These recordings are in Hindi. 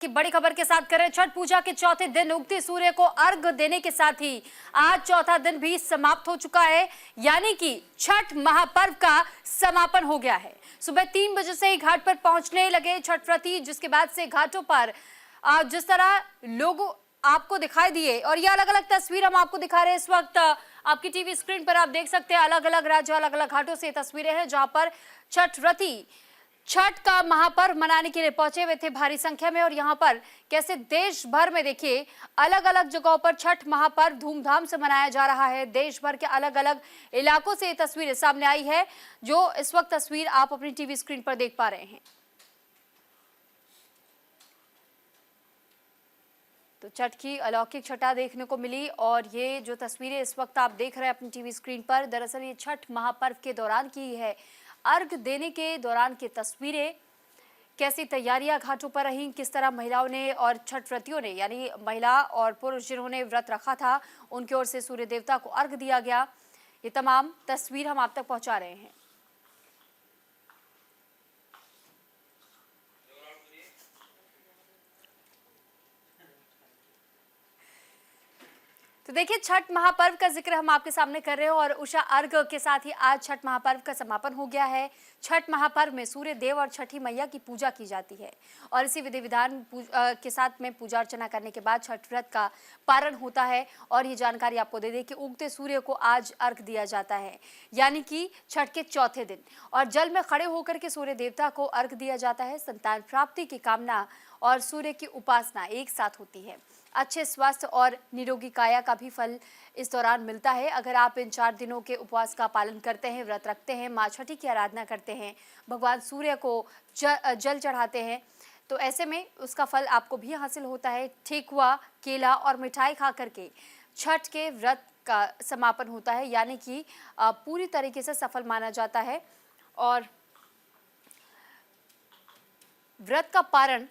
की बड़ी खबर के साथ करें छठ पूजा के चौथे दिन उगते सूर्य को अर्घ देने के साथ ही आज चौथा दिन भी समाप्त हो चुका है, यानी कि छठ महापर्व का समापन हो गया है। सुबह 3 बजे से ही घाट पर पहुंचने लगे छठ व्रती, जिसके बाद से घाटों पर जिस तरह लोग आपको दिखाई दिए और ये अलग अलग तस्वीर हम आपको दिखा रहे हैं इस वक्त आपकी टीवी स्क्रीन पर। आप देख सकते हैं अलग अलग राज्य अलग अलग घाटों से तस्वीरें हैं जहां पर छठ व्रती छठ का महापर्व मनाने के लिए पहुंचे हुए थे भारी संख्या में। और यहां पर कैसे देश भर में देखिए अलग अलग जगहों पर छठ महापर्व धूमधाम से मनाया जा रहा है। देश भर के अलग अलग इलाकों से ये तस्वीरें सामने आई है, जो इस वक्त तस्वीर आप अपनी टीवी स्क्रीन पर देख पा रहे हैं। तो छठ की अलौकिक छटा देखने को मिली और ये जो तस्वीरें इस वक्त आप देख रहे हैं अपनी टीवी स्क्रीन पर, दरअसल ये छठ महापर्व के दौरान की है। अर्घ देने के दौरान की तस्वीरें, कैसी तैयारियां घाटों पर रहीं, किस तरह महिलाओं ने और छठ व्रतियों ने यानी महिला और पुरुष जिन्होंने व्रत रखा था उनकी ओर से सूर्य देवता को अर्घ दिया गया, ये तमाम तस्वीर हम आप तक पहुंचा रहे हैं। तो देखिए छठ महापर्व का जिक्र हम आपके सामने कर रहे हैं और उषा अर्घ के साथ ही आज छठ महापर्व का समापन हो गया है। छठ महापर्व में सूर्य देव और छठी मैया की पूजा की जाती है और इसी विधि विधान के साथ में पूजा अर्चना करने के बाद छठ व्रत का पारण होता है। और ये जानकारी आपको दे दें कि उगते सूर्य को आज अर्घ दिया जाता है, यानी कि छठ के चौथे दिन, और जल में खड़े होकर के सूर्य देवता को अर्घ दिया जाता है। संतान प्राप्ति की कामना और सूर्य की उपासना एक साथ होती है। अच्छे स्वास्थ्य और निरोगी काया का भी फल इस दौरान मिलता है। अगर आप इन 4 दिनों के उपवास का पालन करते हैं, व्रत रखते हैं, माँ छठी की आराधना करते हैं, भगवान सूर्य को जल चढ़ाते हैं, तो ऐसे में उसका फल आपको भी हासिल होता है। ठेकुआ, केला और मिठाई खा करके छठ के व्रत का समापन होता है, यानी कि पूरी तरीके से सफल माना जाता है। और व्रत का पारण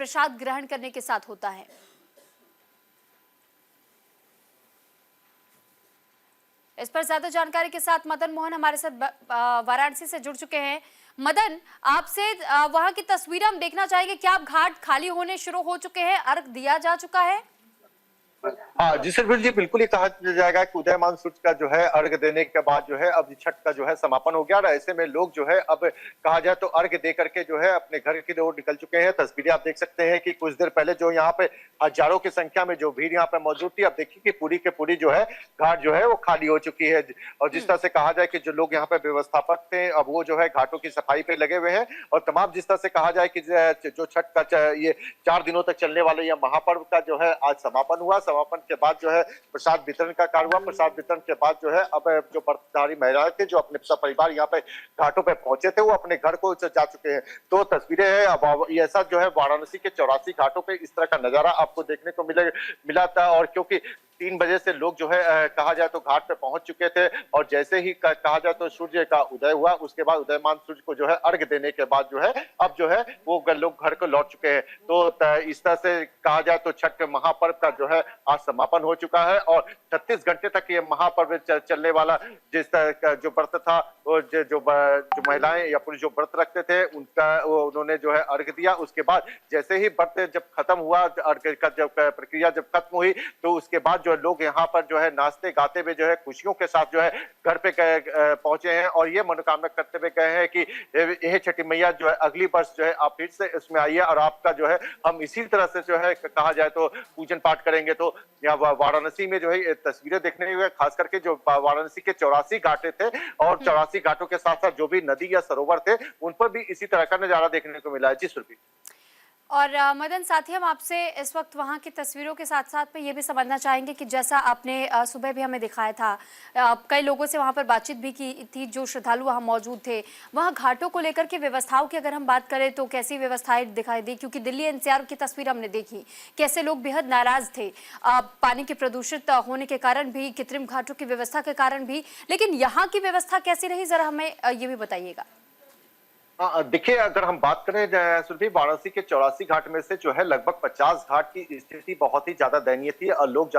प्रसाद ग्रहण करने के साथ होता है। इस पर ज्यादा जानकारी के साथ मदन मोहन हमारे साथ वाराणसी से जुड़ चुके हैं। मदन, आपसे वहां की तस्वीरें हम देखना चाहेंगे। क्या आप घाट खाली होने शुरू हो चुके हैं, अर्घ दिया जा चुका है? हाँ जी सर, जी बिल्कुल ही कहा जाएगा कि उदयमान सूर्य का जो है अर्घ देने के बाद जो है अब छठ का जो है समापन हो गया और ऐसे में लोग जो है अब कहा जाए तो अर्घ दे करके जो है अपने घर की ओर निकल चुके हैं। तस्वीरें आप देख सकते हैं कि कुछ देर पहले जो यहाँ पे हजारों की संख्या में जो भीड़ यहाँ पे मौजूद थी, अब देखिए कि पूरी के पूरी जो है घाट जो है वो खाली हो चुकी है। और जिस तरह से कहा जाए कि जो लोग यहाँ पे व्यवस्थापक थे अब वो जो है घाटों की सफाई पे लगे हुए हैं और तमाम जिस तरह से कहा जाए कि जो छठ का ये 4 दिनों तक चलने वाले यह महापर्व का जो है आज समापन हुआ। समापन के बाद जो है प्रसाद वितरण का कार्य हुआ। प्रसाद वितरण के बाद जो है अब जो व्रतधारी महिलाएं थे जो अपने परिवार यहाँ पे घाटों पे पहुंचे थे वो अपने घर को जा चुके हैं। तो तस्वीरें हैं अब ऐसा जो है वाराणसी के 84 घाटों पे इस तरह का नजारा आपको देखने को मिला था। और क्योंकि 3 बजे से लोग जो है कहा जाए तो घाट पे पहुंच चुके थे और जैसे ही कहा जाए तो सूर्य का उदय हुआ, उसके बाद उदयमान सूर्य को जो है अर्घ देने के बाद जो है अब जो है वो लोग घर को लौट चुके हैं। तो इस तरह से कहा जाए तो छठ महापर्व का जो है आज समापन हो चुका है और 36 घंटे तक ये महापर्व चलने वाला जिस तरह का जो व्रत था जो महिलाएं या पुरुष जो व्रत रखते थे उन्होंने जो है अर्घ दिया। उसके बाद जैसे ही व्रत जब खत्म हुआ, अर्घ का जब प्रक्रिया जब खत्म हुई तो उसके बाद जो लोग यहाँ पर जो है नाचते गाते हुए जो है खुशियों के साथ जो है घर पे पहुंचे हैं और ये मनोकामना करते हुए कहे हैं कि यह छठी मैया जो है अगली वर्ष जो है आप फिर से इसमें आइए और आपका जो है हम इसी तरह से जो है कहा जाए तो पूजन पाठ करेंगे। तो यहाँ वाराणसी में जो है तस्वीरें देखने में खास करके जो वाराणसी के 84 घाटे थे और 84 घाटों के साथ साथ जो भी नदी या सरोवर थे उन पर भी इसी तरह का नजारा देखने को मिला है। जी सुरभि। और मदन, साथ ही हम आपसे इस वक्त वहाँ की तस्वीरों के साथ साथ में ये भी समझना चाहेंगे कि जैसा आपने सुबह भी हमें दिखाया था, कई लोगों से वहाँ पर बातचीत भी की थी जो श्रद्धालु वहाँ मौजूद थे। वहाँ घाटों को लेकर के व्यवस्थाओं की अगर हम बात करें तो कैसी व्यवस्थाएं दिखाई दी? क्योंकि दिल्ली एनसीआर की तस्वीर हमने देखी, कैसे लोग बेहद नाराज थे पानी के प्रदूषित होने के कारण भी, कृत्रिम घाटों की व्यवस्था के कारण भी, लेकिन यहाँ की व्यवस्था कैसी रही, जरा हमें ये भी बताइएगा। देखिए, अगर हम बात करें सुरभि, वाराणसी के 84 घाट में से जो है लगभग 50 घाट की स्थिति बहुत ही ज्यादा दयनीय थी और लोग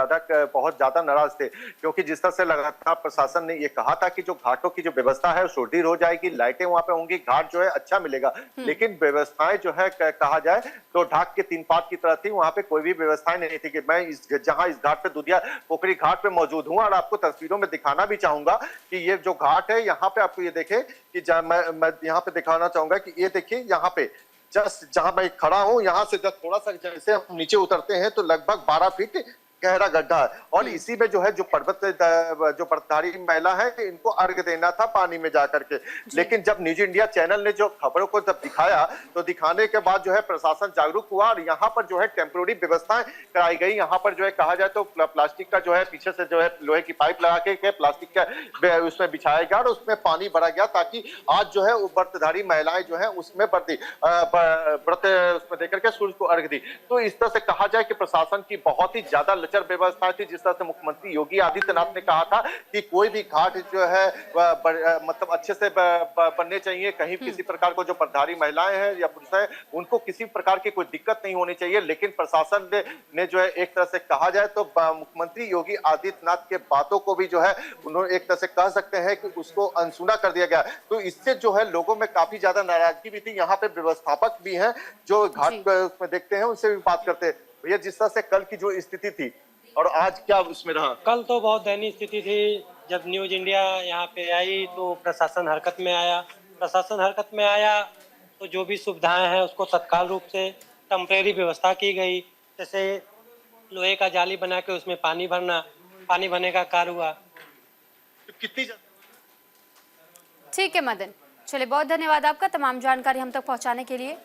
बहुत ज्यादा नाराज थे, क्योंकि जिस तरह से लगातार प्रशासन ने ये कहा था कि जो घाटों की जो व्यवस्था है वो सुदृढ़ हो जाएगी, लाइटें वहां पे होंगी, घाट जो है अच्छा मिलेगा, लेकिन व्यवस्थाएं जो है कहा जाए तो ढाक के तीन पात की तरह थी। वहां पे कोई भी व्यवस्थाएं नहीं थी। कि मैं जहां इस घाट पे दुधिया पोखरी घाट पे मौजूद हूं और आपको तस्वीरों में दिखाना भी चाहूंगा कि ये जो घाट है यहाँ पे आपको ये देखे कि मैं यहाँ पे दिखाना चाहूंगा कि ये देखिए यहाँ पे जस्ट जहां मैं खड़ा हूं, यहाँ से जब थोड़ा सा जैसे हम नीचे उतरते हैं तो लगभग 12 फीट गहरा गड्ढा है और इसी में जो है जो जो व्रतधारी महिला है इनको अर्घ देना था पानी में जाकर के। लेकिन जब न्यूज इंडिया चैनल ने जो खबरों को जब दिखाया तो दिखाने के बाद जो है प्रशासन जागरूक हुआ और यहाँ पर जो है टेम्पोररी व्यवस्थाएं कराई गई। यहाँ पर जो है कहा जाए तो प्लास्टिक का जो है पीछे से जो है लोहे की पाइप लगा के प्लास्टिक का उसमें बिछाया गया और उसमें पानी भरा गया ताकि आज जो है व्रतधारी महिलाएं जो है उसमें व्रत उसमें देकर के सूर्य को अर्घ दी। तो इस तरह से कहा जाए कि प्रशासन की बहुत ही ज्यादा व्यवस्था थी। जिस तरह से मुख्यमंत्री योगी आदित्यनाथ ने कहा था कि कोई भी घाट जो है मतलब अच्छे से बनने चाहिए, कहीं किसी प्रकार को जो व्रतधारी महिलाएं हैं या पुरुष हैं उनको किसी प्रकार की कोई दिक्कत नहीं होनी चाहिए। लेकिन प्रशासन ने जो है एक तरह से कहा जाए तो मुख्यमंत्री योगी आदित्यनाथ के बातों को भी जो है उन्होंने एक तरह से कह सकते हैं कि उसको अनसुना कर दिया गया। तो इससे जो है लोगों में काफी ज्यादा नाराजगी भी थी। यहाँ पे व्यवस्थापक भी हैं जो घाट में देखते हैं, उनसे भी बात करते हैं। भैया, जिस तरह से कल की जो स्थिति थी और आज क्या उसमें रहा? कल तो बहुत दयनीय स्थिति थी। जब न्यूज इंडिया यहाँ पे आई तो प्रशासन हरकत में आया। तो जो भी सुविधाएं हैं उसको तत्काल रूप से टेम्परेरी व्यवस्था की गई। जैसे लोहे का जाली बना के उसमें पानी भरने का कार्य हुआ। तो कितनी ठीक है मदन, चलिए बहुत धन्यवाद आपका तमाम जानकारी हम तक पहुंचाने के लिए।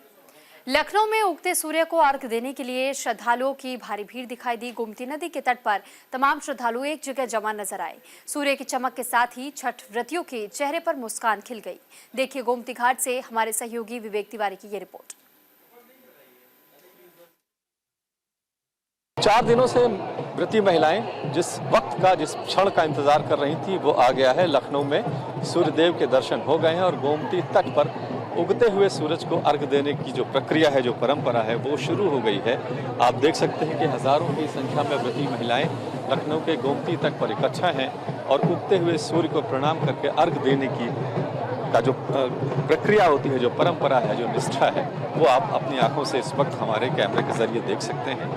लखनऊ में उगते सूर्य को अर्घ देने के लिए श्रद्धालुओं की भारी भीड़ दिखाई दी। गोमती नदी के तट पर तमाम श्रद्धालु एक जगह जमा नजर आए। सूर्य की चमक के साथ ही छठ व्रतियों के चेहरे पर मुस्कान खिल गई। देखिए गोमती घाट से हमारे सहयोगी विवेक तिवारी की ये रिपोर्ट। 4 दिनों से व्रती महिलाएं जिस वक्त का जिस क्षण का इंतजार कर रही थी वो आ गया है। लखनऊ में सूर्यदेव के दर्शन हो गए हैं और गोमती तट पर उगते हुए सूरज को अर्घ देने की जो प्रक्रिया है, जो परंपरा है, वो शुरू हो गई है। आप देख सकते हैं कि हजारों की संख्या में व्रती महिलाएं लखनऊ के गोमती तट पर इकट्ठा हैं और उगते हुए सूर्य को प्रणाम करके अर्घ देने की का जो प्रक्रिया होती है, जो परंपरा है, जो निष्ठा है, वो आप अपनी आंखों से इस वक्त हमारे कैमरे के जरिए देख सकते हैं।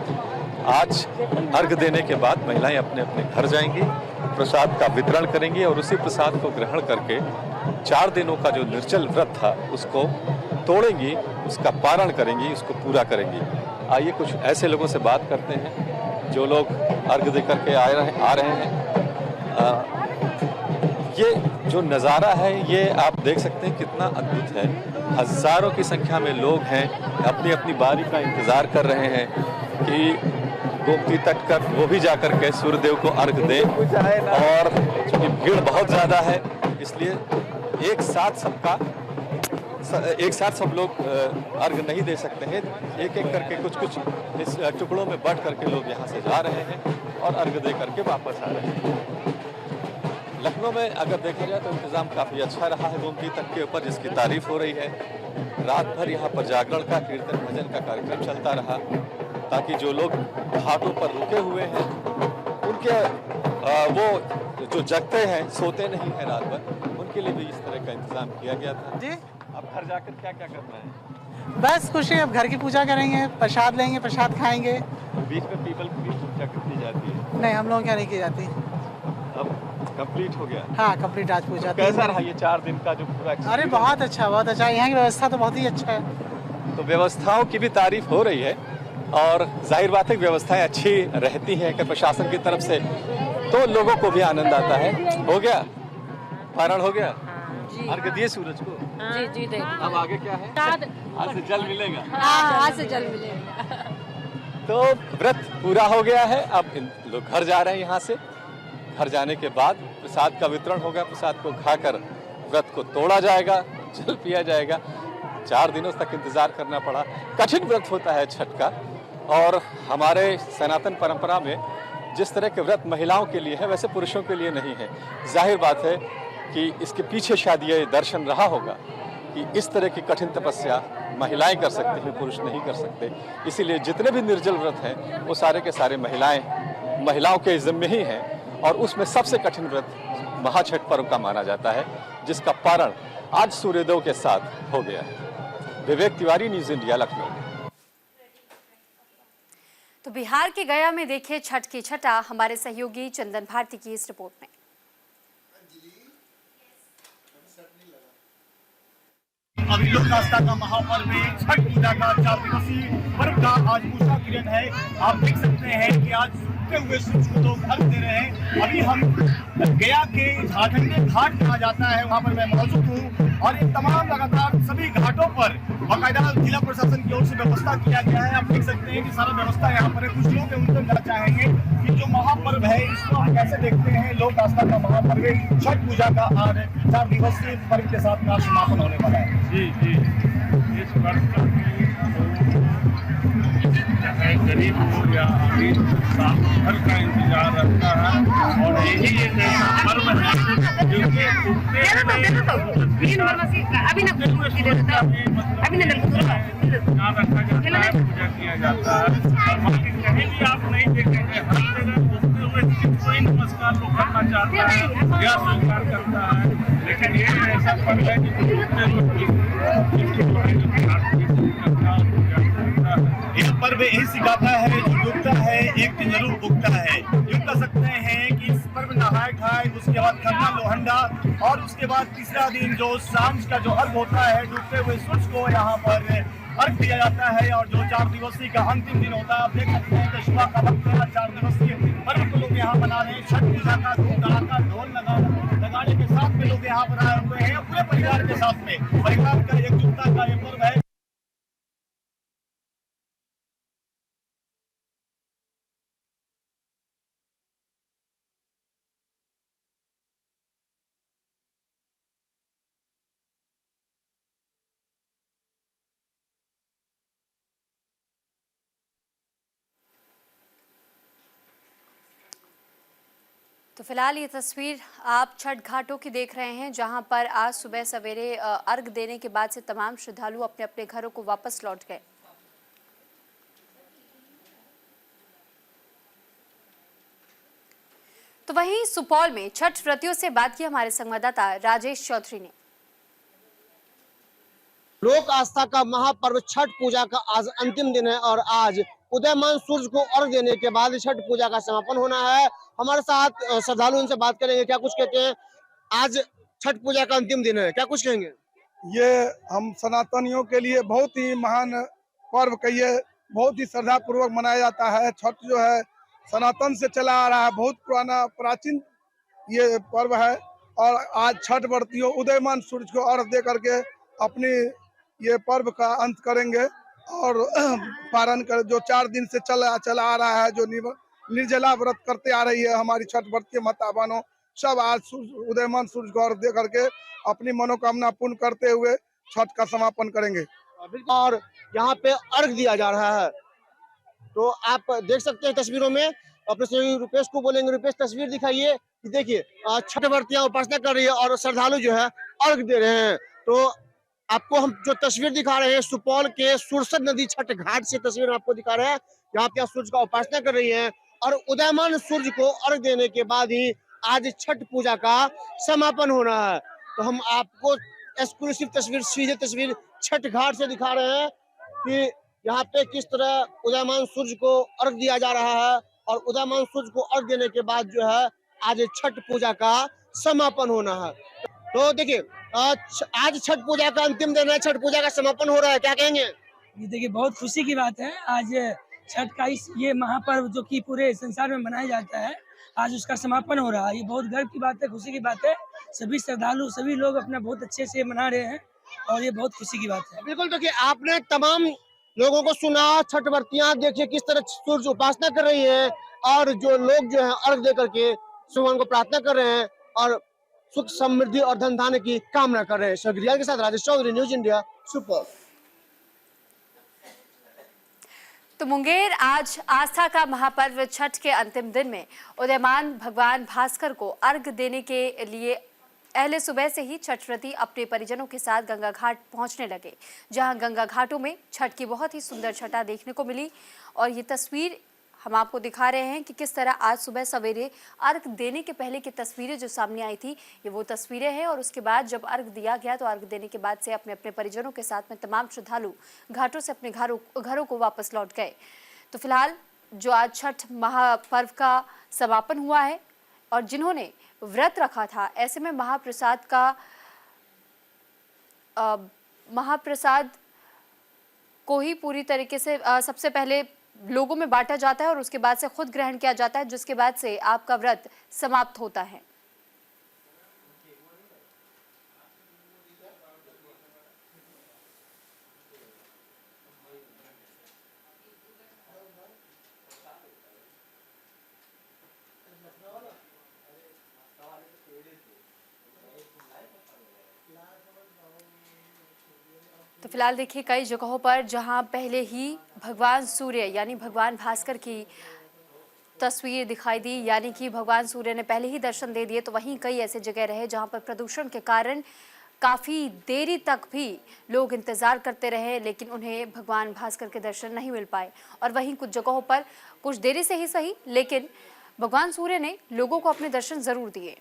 आज अर्घ देने के बाद महिलाएं अपने अपने घर जाएंगी, प्रसाद का वितरण करेंगी और उसी प्रसाद को ग्रहण करके 4 दिनों का जो निर्जल व्रत था उसको तोड़ेंगी, उसका पारण करेंगी, उसको पूरा करेंगी। आइए कुछ ऐसे लोगों से बात करते हैं जो लोग अर्घ दे करके आ रहे हैं। ये जो नज़ारा है ये आप देख सकते हैं कितना अद्भुत है। हजारों की संख्या में लोग हैं, अपनी अपनी बारी का इंतजार कर रहे हैं कि गोमती तट कर वो भी जाकर के सूर्यदेव को अर्घ दें। और चूंकि भीड़ बहुत ज़्यादा है इसलिए एक साथ सब लोग अर्घ नहीं दे सकते हैं। एक एक करके कुछ इस टुकड़ों में बंट करके लोग यहाँ से जा रहे हैं और अर्घ दे करके वापस आ रहे हैं। लखनऊ में अगर देखा जाए तो इंतज़ाम काफ़ी अच्छा रहा है गोमती तट के ऊपर, जिसकी तारीफ हो रही है। रात भर यहाँ पर जागरण का, कीर्तन भजन का कार्यक्रम चलता रहा ताकि जो लोग घाटों पर रुके हुए हैं उनके वो जो जगते हैं, सोते नहीं हैं रात भर, उनके लिए भी इस तरह का इंतजाम किया गया था। जी, अब घर जाकर क्या क्या करना है? बस कुछ नहीं, अब घर की पूजा करेंगे, प्रसाद लेंगे, प्रसाद खाएंगे। बीच में पीपल की भी पूजा करती जाती है? नहीं, हम लोगों क्या नहीं की जाती। अब कंप्लीट हो गया? हाँ, कंप्लीट आज पूजा। कैसा रहा ये 4 दिन का जो पूरा? अरे बहुत अच्छा, बहुत अच्छा। यहाँ की व्यवस्था तो बहुत ही अच्छा है। तो व्यवस्थाओं की भी तारीफ हो रही है और जाहिर बात है व्यवस्थाएं अच्छी रहती हैं कि प्रशासन की तरफ से, तो लोगों को भी आनंद आता है। हो गया पारण, हो गया अर्घ दिए सूरज को? जी जी देख। अब आगे क्या है? आज से जल मिलेगा। आज से जल मिलेगा। तो व्रत पूरा हो गया है। अब लोग घर जा रहे हैं। यहाँ से घर जाने के बाद प्रसाद का वितरण होगा। प्रसाद को खाकर व्रत को तोड़ा जाएगा, जल पिया जाएगा। 4 दिनों तक इंतजार करना पड़ा। कठिन व्रत होता है छठ का और हमारे सनातन परंपरा में जिस तरह के व्रत महिलाओं के लिए है वैसे पुरुषों के लिए नहीं है। जाहिर बात है कि इसके पीछे शायद ये दर्शन रहा होगा कि इस तरह की कठिन तपस्या महिलाएं कर सकती हैं, पुरुष नहीं कर सकते। इसीलिए जितने भी निर्जल व्रत हैं वो सारे के सारे महिलाओं के जिम्मे ही हैं और उसमें सबसे कठिन व्रत महाछठ पर्व का माना जाता है, जिसका पारण आज सूर्योदय के साथ हो गया है। Vivek Tiwari, news India, Lucknow. तो बिहार के गया में देखिए छठ की छटा हमारे सहयोगी चंदन भारती की इस रिपोर्ट में। अभी लोक आस्था का महापर्व में छठ पूजा का 4 दिवसीय पर्व का आज उषा किरण है। आप देख सकते हैं कि आज उगते हुए सूरज को लोग अर्घ दे रहे हैं। अभी हम गया के झारखंडी घाट कहा जाता है, वहाँ पर मैं मौजूद हूँ और ये तमाम लगातार सभी घाटों पर बाकायदा जिला प्रशासन की ओर से व्यवस्था किया गया है। आप देख सकते हैं कि सारा व्यवस्था यहाँ पर है। कुछ लोग उनसे जानना चाहेंगे कि जो महापर्व है इसको आप कैसे देखते हैं। लोक आस्था का महापर्व छठ पूजा का आज 4 दिवसीय पर्व के साथ का समापन होने वाला है। जी इस पर्व का चाहे गरीब हो या अमीर साल भर का इंतजार रहता है और यही एक ऐसा पर्व है जिसके ध्यान रखा जाता है, पूजा किया जाता है। और बाकी कहीं भी आप नहीं देखेंगे, हर जगह उगते हुए कोई नमस्कार लोग करना चाहता है या स्वीकार करता है, लेकिन ये ऐसा पर्व है यह पर्व यही सिखाता है जो डूबता है एक दिन जरूर उगता है। यूँ कह सकते हैं कि इस पर्व नहाए खाए, उसके बाद खरना लोहंडा और उसके बाद तीसरा दिन जो शाम का जो अर्घ होता है डूबते हुए सूरज को यहाँ पर अर्घ दिया जाता है और जो 4 दिवसीय का अंतिम दिन होता है। आप देख सकते हैं कि सुबह का वक्त है, 4 दिवसीय पर्व को लोग यहाँ मना रहे हैं। छठ पूजा का धूम धड़ाका ढोल लगाने के साथ में लोग यहाँ पर आए हुए हैं पूरे परिवार के साथ में। परिवार का एकजुटता का ये पर्व है। तो फिलहाल ये तस्वीर आप छठ घाटों की देख रहे हैं, जहां पर आज सुबह सवेरे अर्घ देने के बाद से तमाम श्रद्धालु अपने अपने घरों को वापस लौट गए। तो वहीं सुपौल में छठ व्रतियों से बात की हमारे संवाददाता राजेश चौधरी ने। लोक आस्था का महापर्व छठ पूजा का आज अंतिम दिन है और आज उदयमान सूर्य को अर्घ देने के बाद छठ पूजा का समापन होना है। हमारे साथ श्रद्धालु उनसे बात करेंगे, क्या कुछ कहते हैं। आज छठ पूजा का अंतिम दिन है, क्या कुछ कहेंगे। ये हम सनातनियों के लिए बहुत ही महान पर्व कहिए, बहुत ही श्रद्धा पूर्वक मनाया जाता है। छठ जो है सनातन से चला आ रहा है, बहुत पुराना प्राचीन ये पर्व है और आज छठ व्रतियों उदयमान सूर्य को अर्घ दे करके अपनी ये पर्व का अंत करेंगे और पारण कर जो 4 दिन से चला आ रहा है, जो निर्जला व्रत करते आ रही है हमारी छठ व्रत माता बहनों, सब आज उदयमान सूर्य को अर्घ दे करके अपनी मनोकामना पूर्ण करते हुए छठ का समापन करेंगे। और यहाँ पे अर्घ दिया जा रहा है, तो आप देख सकते हैं तस्वीरों में। अपने सहयोगी रुपेश को बोलेंगे, रुपेश तस्वीर दिखाइए कि देखिए छठ व्रतियां उपासना कर रही है और श्रद्धालु जो है अर्घ दे रहे हैं। तो आपको हम जो तस्वीर दिखा रहे हैं सुपौल के सुरसद नदी छठ घाट से तस्वीर आपको दिखा रहे हैं। यहाँ पे सूर्य का उपासना कर रही है और उदयमान सूर्य को अर्घ देने के बाद ही आज छठ पूजा का समापन होना है। तो हम आपको एक्सक्लूसिव तस्वीर, सीधे तस्वीर छठ घाट से दिखा रहे हैं कि यहाँ पे किस तरह उदयमान सूर्य को अर्घ दिया जा रहा है और उदयमान सूर्य को अर्घ देने के बाद जो है आज छठ पूजा का समापन होना है। तो देखिए आज छठ पूजा का अंतिम दिन है, छठ पूजा का समापन हो रहा है, क्या कहेंगे। ये देखिए बहुत खुशी की बात है, आज छठ का ये महापर्व जो कि पूरे संसार में मनाया जाता है, आज उसका समापन हो रहा है। ये बहुत गर्व की बात है, खुशी की बात है। सभी श्रद्धालु, सभी लोग अपना बहुत अच्छे से मना रहे हैं और ये बहुत खुशी की बात है। बिल्कुल, देखिए आपने तमाम लोगों को सुना, छठ व्रतियां देखिए किस तरह सूर्य उपासना कर रही है और जो लोग जो है अर्घ दे करके भगवान को प्रार्थना कर रहे हैं और सुख समृद्धि और धन धान्य की कामना कर रहे हैं। शगरिया के साथ Rajesh Chaudhary, news India, super. तो मुंगेर आज आस्था का महापर्व छठ के अंतिम दिन में उदयमान भगवान भास्कर को अर्घ देने के लिए अहले सुबह से ही छठ व्रती अपने परिजनों के साथ गंगा घाट पहुंचने लगे, जहां गंगा घाटों में छठ की बहुत ही सुंदर छटा देखने को मिली। और ये तस्वीर हम आपको दिखा रहे हैं कि किस तरह आज सुबह सवेरे अर्घ देने के पहले की तस्वीरें जो सामने आई थी, ये वो तस्वीरें हैं। और उसके बाद जब अर्घ दिया गया तो अर्घ देने के बाद से अपने अपने परिजनों के साथ में तमाम श्रद्धालु घाटों से अपने घरों को वापस लौट गए। तो फिलहाल जो आज छठ महापर्व का समापन हुआ है और जिन्होंने व्रत रखा था, ऐसे में महाप्रसाद को ही पूरी तरीके से सबसे पहले लोगों में बांटा जाता है और उसके बाद से खुद ग्रहण किया जाता है, जिसके बाद से आपका व्रत समाप्त होता है। तो फिलहाल देखिए कई जगहों पर जहां पहले ही भगवान सूर्य यानी भगवान भास्कर की तस्वीर दिखाई दी, यानी कि भगवान सूर्य ने पहले ही दर्शन दे दिए, तो वहीं कई ऐसे जगह रहे जहां पर प्रदूषण के कारण काफ़ी देरी तक भी लोग इंतज़ार करते रहे, लेकिन उन्हें भगवान भास्कर के दर्शन नहीं मिल पाए। और वहीं कुछ जगहों पर कुछ देरी से ही सही, लेकिन भगवान सूर्य ने लोगों को अपने दर्शन ज़रूर दिए।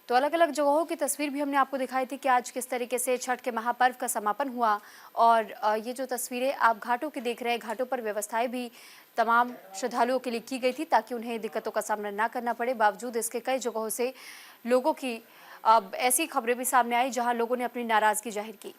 तो अलग अलग जगहों की तस्वीर भी हमने आपको दिखाई थी कि आज किस तरीके से छठ के महापर्व का समापन हुआ। और ये जो तस्वीरें आप घाटों की देख रहे हैं, घाटों पर व्यवस्थाएं भी तमाम श्रद्धालुओं के लिए की गई थी ताकि उन्हें दिक्कतों का सामना ना करना पड़े। बावजूद इसके कई जगहों से लोगों की ऐसी खबरें भी सामने आई जहां लोगों ने अपनी नाराज़गी जाहिर की।